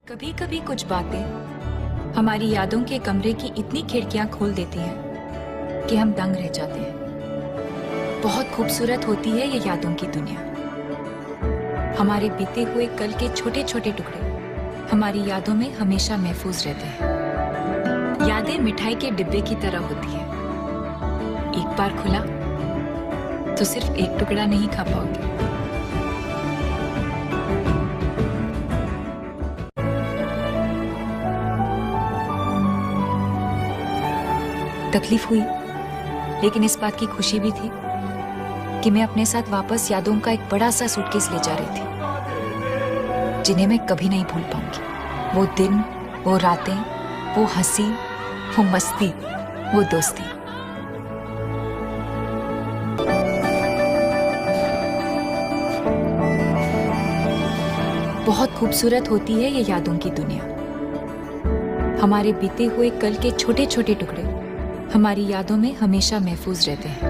कभी कभी कुछ बातें हमारी यादों के कमरे की इतनी खिड़कियां खोल देती हैं कि हम दंग रह जाते हैं। बहुत खूबसूरत होती है ये यादों की दुनिया। हमारे बीते हुए कल के छोटे छोटे टुकड़े हमारी यादों में हमेशा महफूज रहते हैं। यादें मिठाई के डिब्बे की तरह होती है, एक बार खुला तो सिर्फ एक टुकड़ा नहीं खा पाओगे। तकलीफ हुई, लेकिन इस बात की खुशी भी थी कि मैं अपने साथ वापस यादों का एक बड़ा सा सूटकेस ले जा रही थी, जिन्हें मैं कभी नहीं भूल पाऊंगी। वो दिन, वो रातें, वो हंसी, वो मस्ती, वो दोस्ती। बहुत खूबसूरत होती है ये यादों की दुनिया। हमारे बीते हुए कल के छोटे छोटे टुकड़े हमारी यादों में हमेशा महफूज रहते हैं।